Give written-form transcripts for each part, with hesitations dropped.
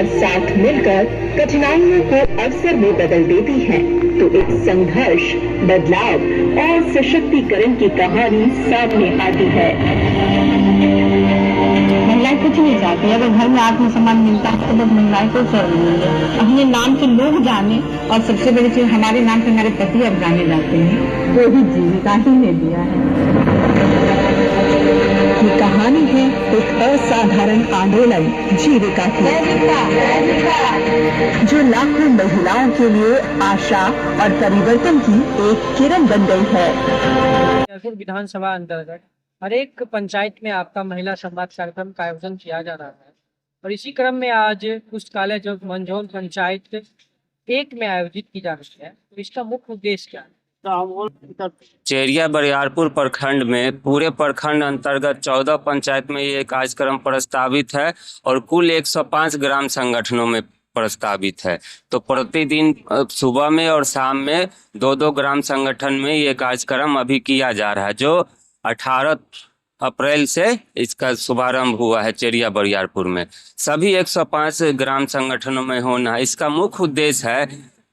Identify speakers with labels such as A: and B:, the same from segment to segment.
A: और साथ मिलकर कठिनाइयों को अवसर में बदल देती हैं, तो एक संघर्ष, बदलाव और सशक्तिकरण की कहानी सामने आती है।
B: महिलाएं कुछ नहीं चाहती, अगर घर में आत्मसम्मान मिलता है तो बस महिलाएं को सर्व मिले, अपने नाम से लोग जाने, और सबसे बड़ी चीज हमारे नाम से हमारे पति अब जाने जाते हैं, वो भी जीविका ही ने दिया है।
A: ये कहानी है एक असाधारण आंदोलन जीविका की, जो लाखों महिलाओं के लिए आशा और परिवर्तन की एक किरण बन गई है।
C: विधानसभा अंतर्गत हर एक पंचायत में आपका महिला संवाद कार्यक्रम का आयोजन किया जा रहा है, और इसी क्रम में आज पुस्तकालय जो मंझौल पंचायत एक में आयोजित की जा रही है, तो इसका मुख्य उद्देश्य क्या है?
D: चेरिया बरियारपुर प्रखंड में पूरे प्रखंड अंतर्गत 14 पंचायत में ये कार्यक्रम प्रस्तावित है और कुल 105 ग्राम संगठनों में प्रस्तावित है। तो प्रतिदिन सुबह में और शाम में 2-2 ग्राम संगठन में ये कार्यक्रम अभी किया जा रहा है, जो 18 अप्रैल से इसका शुभारंभ हुआ है चेरिया बरियारपुर में। सभी 105 ग्राम संगठनों में होना है। इसका मुख्य उद्देश्य है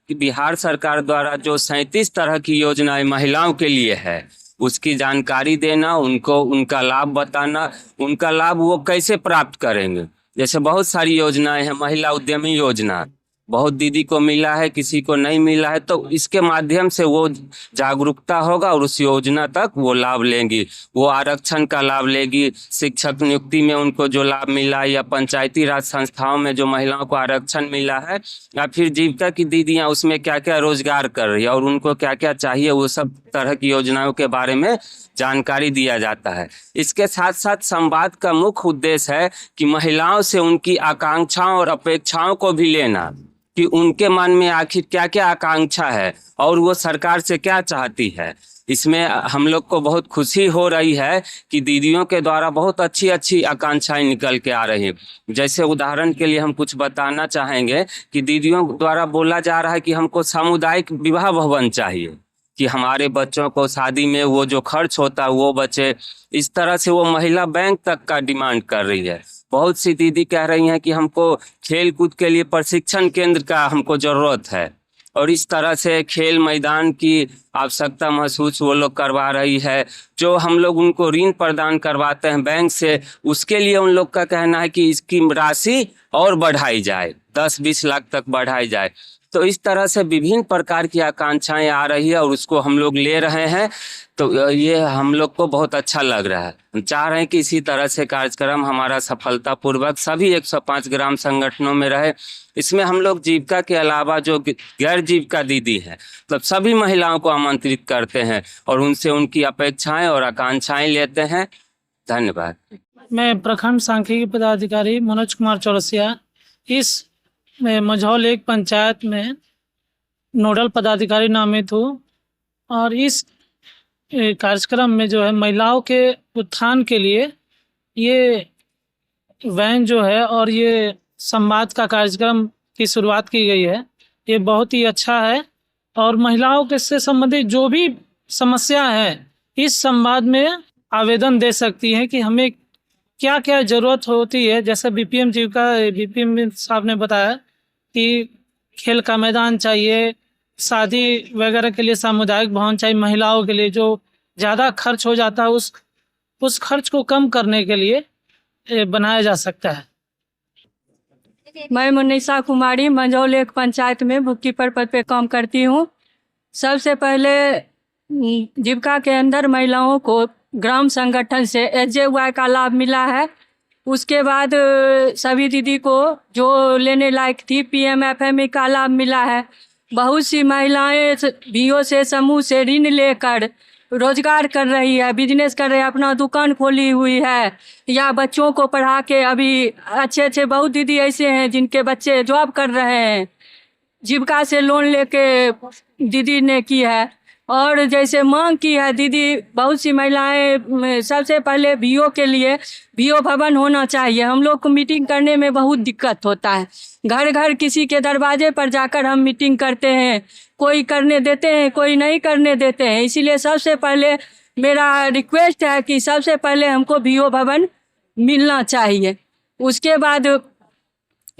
D: कि बिहार सरकार द्वारा जो 37 तरह की योजनाएं महिलाओं के लिए है, उसकी जानकारी देना, उनको उनका लाभ बताना, उनका लाभ वो कैसे प्राप्त करेंगे। जैसे बहुत सारी योजनाएं हैं, महिला उद्यमी योजना बहुत दीदी को मिला है, किसी को नहीं मिला है, तो इसके माध्यम से वो जागरूकता होगा और उस योजना तक वो लाभ लेंगी। वो आरक्षण का लाभ लेगी, शिक्षक नियुक्ति में उनको जो लाभ मिला, या पंचायती राज संस्थाओं में जो महिलाओं को आरक्षण मिला है, या फिर जीविका की दीदियाँ उसमें क्या क्या रोजगार कर रही है और उनको क्या क्या चाहिए, वो सब तरह की योजनाओं के बारे में जानकारी दिया जाता है। इसके साथ साथ संवाद का मुख्य उद्देश्य है कि महिलाओं से उनकी आकांक्षाओं और अपेक्षाओं को भी लेना, कि उनके मन में आखिर क्या क्या आकांक्षा है और वो सरकार से क्या चाहती है। इसमें हम लोग को बहुत खुशी हो रही है कि दीदियों के द्वारा बहुत अच्छी अच्छी आकांक्षाएं निकल के आ रही हैं। जैसे उदाहरण के लिए हम कुछ बताना चाहेंगे कि दीदियों द्वारा बोला जा रहा है कि हमको सामुदायिक विवाह भवन चाहिए, कि हमारे बच्चों को शादी में वो जो खर्च होता है वो बचे। इस तरह से वो महिला बैंक तक का डिमांड कर रही है। बहुत सी दीदी कह रही हैं कि हमको खेल कूद के लिए प्रशिक्षण केंद्र का हमको ज़रूरत है, और इस तरह से खेल मैदान की आवश्यकता महसूस वो लोग करवा रही है। जो हम लोग उनको ऋण प्रदान करवाते हैं बैंक से, उसके लिए उन लोग का कहना है कि इसकी राशि और बढ़ाई जाए, 10-20 लाख तक बढ़ाई जाए। तो इस तरह से विभिन्न प्रकार की आकांक्षाएं आ रही है और उसको हम लोग ले रहे हैं, तो ये हम लोग को बहुत अच्छा लग रहा है। हम चाह रहे हैं कि इसी तरह से कार्यक्रम हमारा सफलतापूर्वक सभी 105 ग्राम संगठनों में रहे। इसमें हम लोग जीविका के अलावा जो गैर जीविका दीदी है, मतलब सभी महिलाओं को आमंत्रित करते हैं और उनसे उनकी अपेक्षाएं और आकांक्षाएं लेते हैं। धन्यवाद।
C: मैं प्रखंड सांख्यिकी पदाधिकारी मनोज कुमार चौरसिया इस मंझौल एक पंचायत में नोडल पदाधिकारी नामित हूँ, और इस कार्यक्रम में जो है महिलाओं के उत्थान के लिए ये वैन जो है और ये संवाद का कार्यक्रम की शुरुआत की गई है। ये बहुत ही अच्छा है, और महिलाओं के से संबंधित जो भी समस्या है इस संवाद में आवेदन दे सकती हैं कि हमें क्या क्या ज़रूरत होती है। जैसे बीपीएम साहब ने बताया कि खेल का मैदान चाहिए, शादी वगैरह के लिए सामुदायिक भवन चाहिए, महिलाओं के लिए जो ज़्यादा खर्च हो जाता है उस खर्च को कम करने के लिए बनाया जा सकता है।
E: मैं मुनीसा कुमारी मंझौल एक पंचायत में बुक कीपर पद पे काम करती हूँ। सबसे पहले जीविका के अंदर महिलाओं को ग्राम संगठन से SJY का लाभ मिला है। उसके बाद सभी दीदी को जो लेने लायक थी PMFME का लाभ मिला है। बहुत सी महिलाएं BO से समूह से ऋण लेकर रोजगार कर रही है, बिजनेस कर रही है, अपना दुकान खोली हुई है, या बच्चों को पढ़ा के अभी अच्छे बहुत दीदी ऐसे हैं जिनके बच्चे जॉब कर रहे हैं। जीविका से लोन लेके दीदी ने की है, और जैसे मांग की है दीदी बहुत सी महिलाएं। सबसे पहले BO के लिए BO भवन होना चाहिए। हम लोग को मीटिंग करने में बहुत दिक्कत होता है, घर घर किसी के दरवाजे पर जाकर हम मीटिंग करते हैं, कोई करने देते हैं कोई नहीं करने देते हैं। इसीलिए सबसे पहले मेरा रिक्वेस्ट है कि सबसे पहले हमको BO भवन मिलना चाहिए। उसके बाद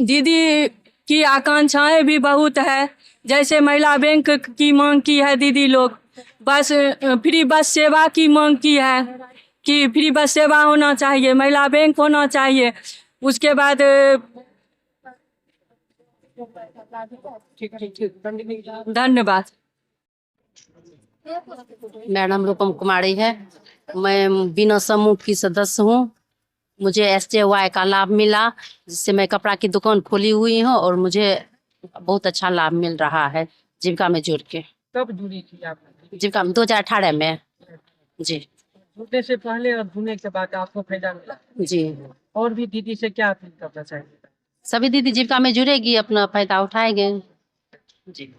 E: दीदी की आकांक्षाएं भी बहुत है। जैसे महिला बैंक की मांग की है दीदी लोग, बस फ्री बस सेवा की मांग की है कि फ्री बस सेवा होना चाहिए, महिला बैंक होना चाहिए। उसके बाद धन्यवाद।
F: मेरा नाम रूपम कुमारी है। मैं बिना समूह की सदस्य हूँ। मुझे SJY का लाभ मिला, जिससे मैं कपड़ा की दुकान खोली हुई हूँ और मुझे बहुत अच्छा लाभ मिल रहा है जीविका में जुड़ के।
C: कब जुड़ी थी आप?
F: जीविका में 2018 में। जी
C: जुड़ने से पहले और जुड़ने के बाद आपको फायदा मिला?
F: जी।
C: और भी दीदी से क्या अपील करना चाहिए?
F: सभी दीदी जीविका में जुड़ेगी, अपना फायदा उठाएंगे। जी।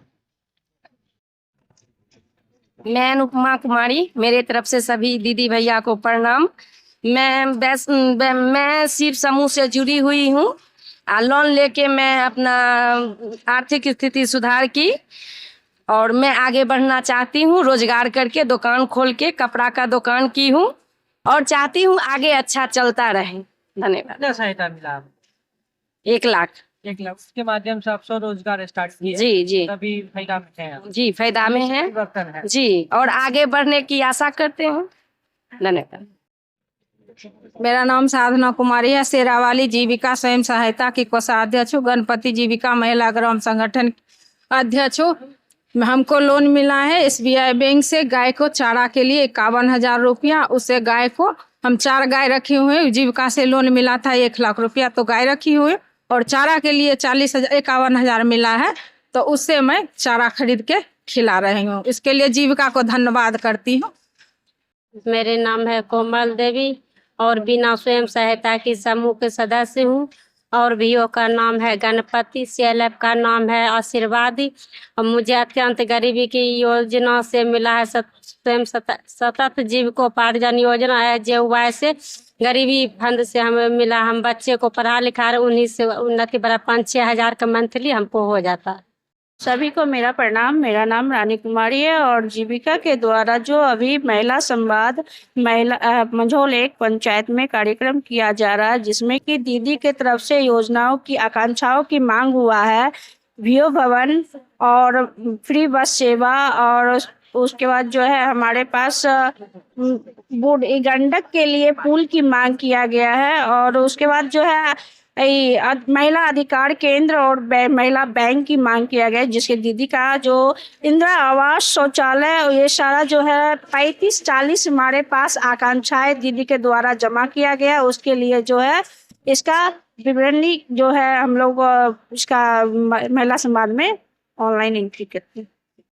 G: मैं अनुपमा कुमारी, मेरे तरफ से सभी दीदी भैया को प्रणाम। मैं शिव समूह से जुड़ी हुई हूँ। लोन लेके मैं अपना आर्थिक स्थिति सुधार की और मैं आगे बढ़ना चाहती हूँ। रोजगार करके दुकान खोल के कपड़ा का दुकान की हूँ और चाहती हूँ आगे अच्छा चलता रहे। धन्यवाद।
C: कितना सहायता मिला आपको?
G: 1 लाख।
C: 1 लाख के माध्यम से आप स्वरोजगार स्टार्ट किए?
G: जी जी
C: तभी फायदा में है?
G: जी, फायदा में है
C: परिवर्तन है
G: जी, और आगे बढ़ने की आशा करते हैं। धन्यवाद।
B: मेरा नाम साधना कुमारी है। शेरावाली जीविका स्वयं सहायता की कोषाध्यक्ष हूँ। गणपति जीविका महिला ग्राम संगठन अध्यक्ष हूँ। हमको लोन मिला है SBI बैंक से गाय को चारा के लिए 51,000 रुपया। उससे गाय को हम 4 गाय रखे हुए, जीविका से लोन मिला था 1 लाख रुपया, तो गाय रखी हुई और चारा के लिए 51,000 मिला है, तो उससे मैं चारा खरीद के खिला रही हूँ। इसके लिए जीविका को धन्यवाद करती हूँ।
F: मेरे नाम है कोमल देवी और बिना स्वयं सहायता की समूह के सदस्य हूँ और VO का नाम है गणपति, CLF का नाम है आशीर्वादी। और मुझे अत्यंत गरीबी की योजना से मिला है स्वयं सतत जीविकोपार्जन योजना है SJY से। गरीबी फंड से हमें मिला, हम बच्चे को पढ़ा लिखा रहे, उन्हीं से उन्नति बड़ा 5-6 हज़ार का मंथली हमको हो जाता है।
H: सभी को मेरा प्रणाम। मेरा नाम रानी कुमारी है और जीविका के द्वारा जो अभी महिला संवाद मंझौल 1 पंचायत में कार्यक्रम किया जा रहा है, जिसमें कि दीदी के तरफ से योजनाओं की आकांक्षाओं की मांग हुआ है। VO भवन और फ्री बस सेवा और उसके बाद जो है हमारे पास गंडक के लिए पुल की मांग किया गया है और उसके बाद जो है महिला अधिकार केंद्र और महिला बैंक की मांग किया गया है, जिसके दीदी का जो इंदिरा आवास शौचालय, ये सारा जो है 35-40 हमारे पास आकांक्षाएं दीदी के द्वारा जमा किया गया। उसके लिए जो है इसका विवरणी जो है हम लोग इसका महिला संवाद में ऑनलाइन एंट्री करते हैं।